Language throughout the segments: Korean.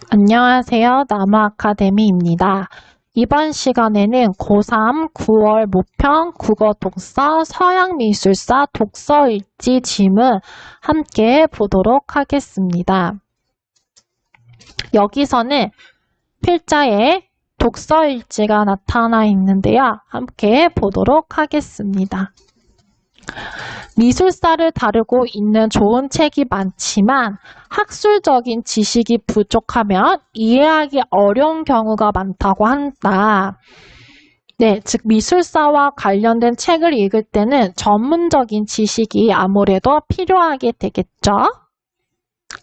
안녕하세요. 나무아카데미입니다. 이번 시간에는 고3 9월 모평 국어 독서 서양미술사 독서일지 지문 함께 보도록 하겠습니다. 여기서는 필자에 독서일지가 나타나 있는데요. 함께 보도록 하겠습니다. 미술사를 다루고 있는 좋은 책이 많지만 학술적인 지식이 부족하면 이해하기 어려운 경우가 많다고 한다. 네, 즉 미술사와 관련된 책을 읽을 때는 전문적인 지식이 아무래도 필요하게 되겠죠.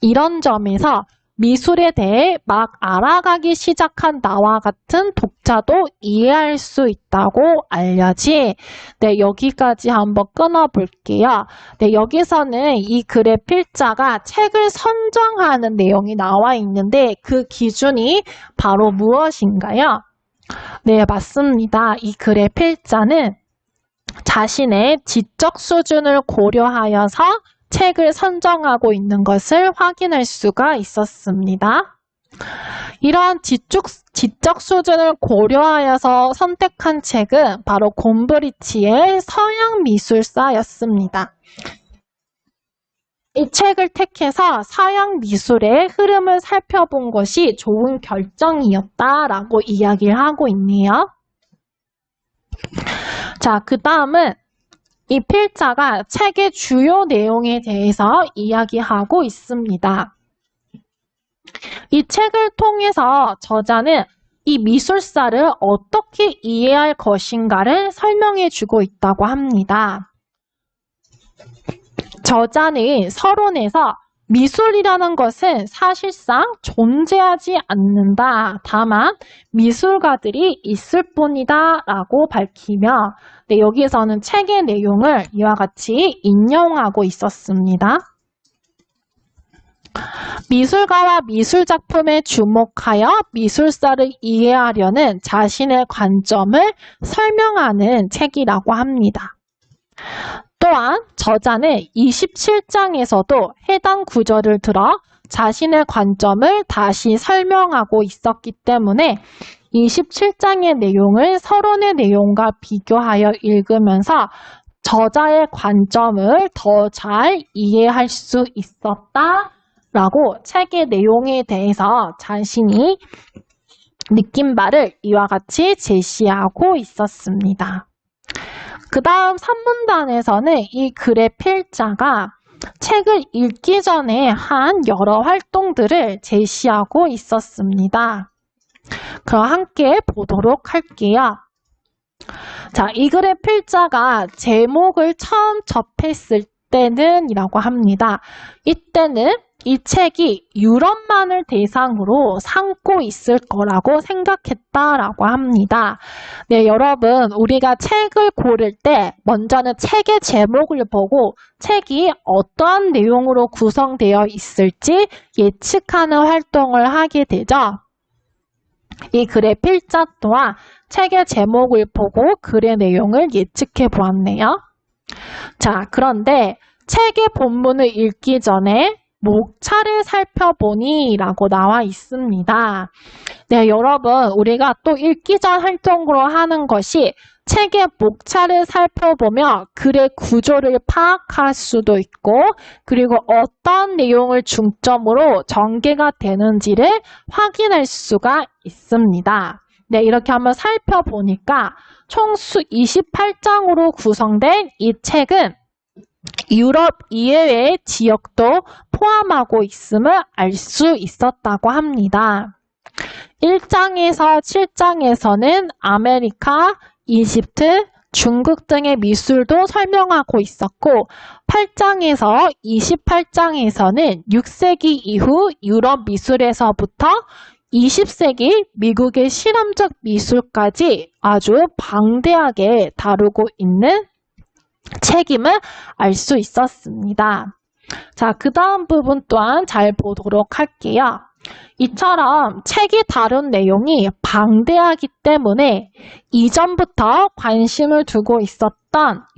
이런 점에서 미술에 대해 막 알아가기 시작한 나와 같은 독자도 이해할 수 있다고 알려지. 네, 여기까지 한번 끊어볼게요. 네, 여기서는 이 글의 필자가 책을 선정하는 내용이 나와 있는데 그 기준이 바로 무엇인가요? 네, 맞습니다. 이 글의 필자는 자신의 지적 수준을 고려하여서 책을 선정하고 있는 것을 확인할 수가 있었습니다. 이러한 지적 수준을 고려하여서 선택한 책은 바로 곰브리치의 서양미술사였습니다. 이 책을 택해서 서양 미술의 흐름을 살펴본 것이 좋은 결정이었다라고 이야기를 하고 있네요. 자, 그 다음은 이 필자가 책의 주요 내용에 대해서 이야기하고 있습니다. 이 책을 통해서 저자는 이 미술사를 어떻게 이해할 것인가를 설명해 주고 있다고 합니다. 저자는 서론에서 미술이라는 것은 사실상 존재하지 않는다. 다만 미술가들이 있을 뿐이다 라고 밝히며 여기에서는 책의 내용을 이와 같이 인용하고 있었습니다. 미술가와 미술작품에 주목하여 미술사를 이해하려는 자신의 관점을 설명하는 책이라고 합니다. 또한 저자는 27장에서도 해당 구절을 들어 자신의 관점을 다시 설명하고 있었기 때문에 27장의 내용을 서론의 내용과 비교하여 읽으면서 저자의 관점을 더 잘 이해할 수 있었다라고 책의 내용에 대해서 자신이 느낀 바를 이와 같이 제시하고 있었습니다. 그 다음 3문단에서는 이 글의 필자가 책을 읽기 전에 한 여러 활동들을 제시하고 있었습니다. 그럼 함께 보도록 할게요. 자, 이 글의 필자가 제목을 처음 접했을 때는 이라고 합니다. 이때는 이 책이 유럽만을 대상으로 삼고 있을 거라고 생각했다라고 합니다. 네, 여러분, 우리가 책을 고를 때 먼저는 책의 제목을 보고 책이 어떠한 내용으로 구성되어 있을지 예측하는 활동을 하게 되죠. 이 글의 필자 또한 책의 제목을 보고 글의 내용을 예측해 보았네요. 자, 그런데 책의 본문을 읽기 전에 목차를 살펴보니 라고 나와 있습니다. 네, 여러분, 우리가 또 읽기 전 활동으로 하는 것이 책의 목차를 살펴보며 글의 구조를 파악할 수도 있고 그리고 어떤 내용을 중점으로 전개가 되는지를 확인할 수가 있습니다. 네, 이렇게 한번 살펴보니까 총 28장으로 구성된 이 책은 유럽 이외의 지역도 포함하고 있음을 알 수 있었다고 합니다. 1장에서 7장에서는 아메리카, 이집트, 중국 등의 미술도 설명하고 있었고 8장에서 28장에서는 6세기 이후 유럽 미술에서부터 20세기 미국의 실험적 미술까지 아주 방대하게 다루고 있는 책임을 알 수 있었습니다. 자, 그 다음 부분 또한 잘 보도록 할게요. 이처럼 책이 다룬 내용이 방대하기 때문에 이전부터 관심을 두고 있었던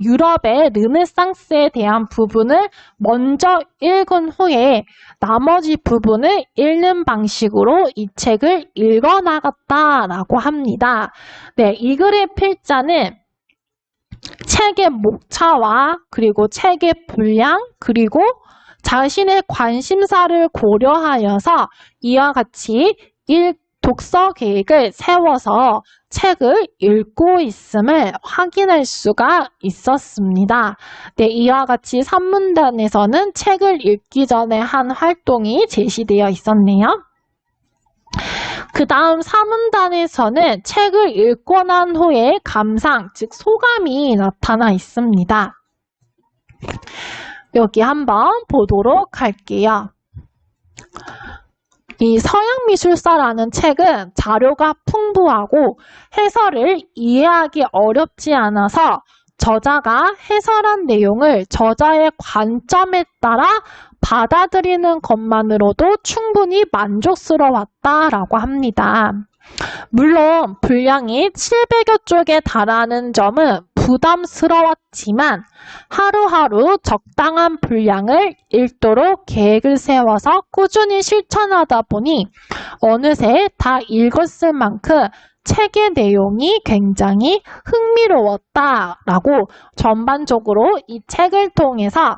유럽의 르네상스에 대한 부분을 먼저 읽은 후에 나머지 부분을 읽는 방식으로 이 책을 읽어나갔다라고 합니다. 네, 이 글의 필자는 책의 목차와 그리고 책의 분량 그리고 자신의 관심사를 고려하여서 이와 같이 독서 계획을 세워서 책을 읽고 있음을 확인할 수가 있었습니다. 네, 이와 같이 산문단에서는 책을 읽기 전에 한 활동이 제시되어 있었네요. 그 다음 사문단에서는 책을 읽고 난 후에 감상, 즉 소감이 나타나 있습니다. 여기 한번 보도록 할게요. 이 서양미술사라는 책은 자료가 풍부하고 해설을 이해하기 어렵지 않아서 저자가 해설한 내용을 저자의 관점에 따라 받아들이는 것만으로도 충분히 만족스러웠다라고 합니다. 물론 분량이 700여 쪽에 달하는 점은 부담스러웠지만 하루하루 적당한 분량을 읽도록 계획을 세워서 꾸준히 실천하다 보니 어느새 다 읽었을 만큼 책의 내용이 굉장히 흥미로웠다라고 전반적으로 이 책을 통해서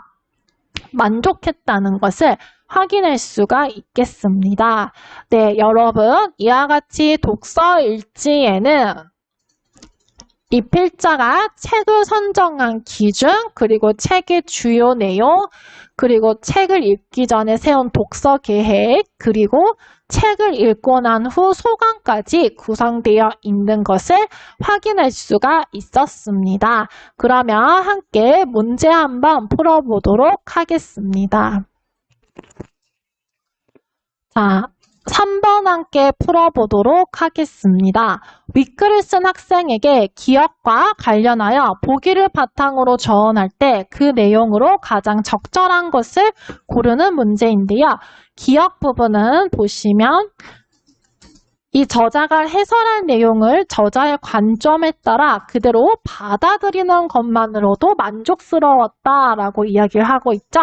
만족했다는 것을 확인할 수가 있겠습니다. 네, 여러분 이와 같이 독서 일지에는 이 필자가 책을 선정한 기준, 그리고 책의 주요 내용, 그리고 책을 읽기 전에 세운 독서 계획, 그리고 책을 읽고 난 후 소감까지 구성되어 있는 것을 확인할 수가 있었습니다. 그러면 함께 문제 한번 풀어보도록 하겠습니다. 자, 3번 함께 풀어보도록 하겠습니다. 윗글을 쓴 학생에게 기억과 관련하여 보기를 바탕으로 저언할 때 그 내용으로 가장 적절한 것을 고르는 문제인데요. 기억 부분은 보시면 이 저자가 해설한 내용을 저자의 관점에 따라 그대로 받아들이는 것만으로도 만족스러웠다라고 이야기를 하고 있죠.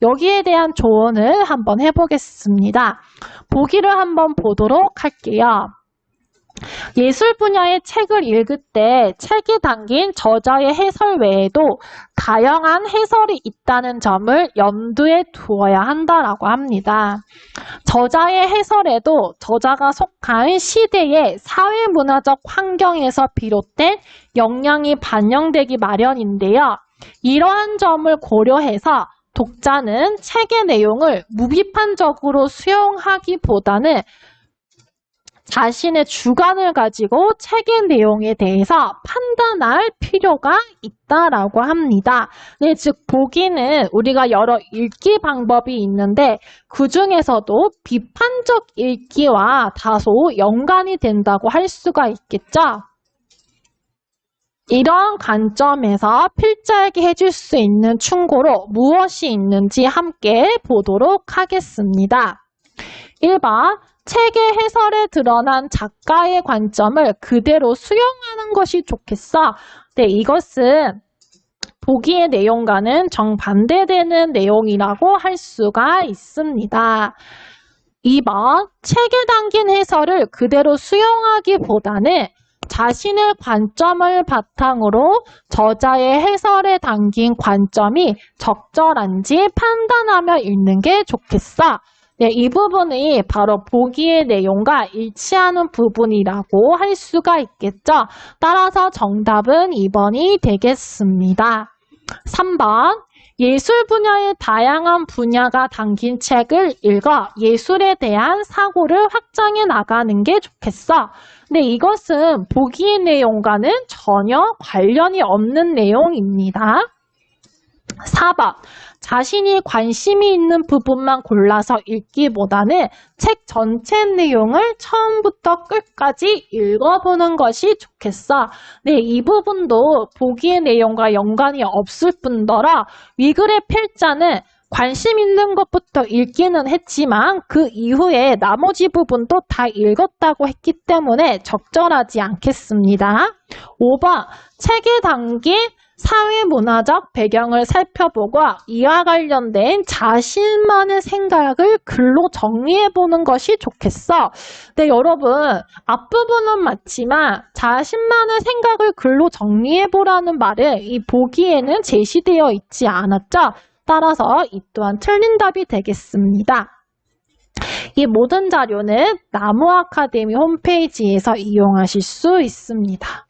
여기에 대한 조언을 한번 해보겠습니다. 보기를 한번 보도록 할게요. 예술 분야의 책을 읽을 때 책에 담긴 저자의 해설 외에도 다양한 해설이 있다는 점을 염두에 두어야 한다라고 합니다. 저자의 해설에도 저자가 속한 시대의 사회문화적 환경에서 비롯된 영향이 반영되기 마련인데요. 이러한 점을 고려해서 독자는 책의 내용을 무비판적으로 수용하기보다는 자신의 주관을 가지고 책의 내용에 대해서 판단할 필요가 있다라고 합니다. 네, 즉 보기는 우리가 여러 읽기 방법이 있는데 그 중에서도 비판적 읽기와 다소 연관이 된다고 할 수가 있겠죠. 이런 관점에서 필자에게 해줄 수 있는 충고로 무엇이 있는지 함께 보도록 하겠습니다. 1번, 책의 해설에 드러난 작가의 관점을 그대로 수용하는 것이 좋겠어. 네, 이것은 보기의 내용과는 정반대되는 내용이라고 할 수가 있습니다. 2번, 책에 담긴 해설을 그대로 수용하기보다는 자신의 관점을 바탕으로 저자의 해설에 담긴 관점이 적절한지 판단하며 읽는 게 좋겠어. 네, 이 부분이 바로 보기의 내용과 일치하는 부분이라고 할 수가 있겠죠. 따라서 정답은 2번이 되겠습니다. 3번, 예술 분야의 다양한 분야가 담긴 책을 읽어 예술에 대한 사고를 확장해 나가는 게 좋겠어. 근데 이것은 보기의 내용과는 전혀 관련이 없는 내용입니다. 4번, 자신이 관심이 있는 부분만 골라서 읽기보다는 책 전체 내용을 처음부터 끝까지 읽어보는 것이 좋겠어. 네, 이 부분도 보기의 내용과 연관이 없을 뿐더러 위글의 필자는 관심 있는 것부터 읽기는 했지만 그 이후에 나머지 부분도 다 읽었다고 했기 때문에 적절하지 않겠습니다. 5번, 책에 담긴 사회문화적 배경을 살펴보고 이와 관련된 자신만의 생각을 글로 정리해보는 것이 좋겠어. 네, 여러분, 앞부분은 맞지만 자신만의 생각을 글로 정리해보라는 말은 이 보기에는 제시되어 있지 않았죠? 따라서 이 또한 틀린 답이 되겠습니다. 이 모든 자료는 나무 아카데미 홈페이지에서 이용하실 수 있습니다.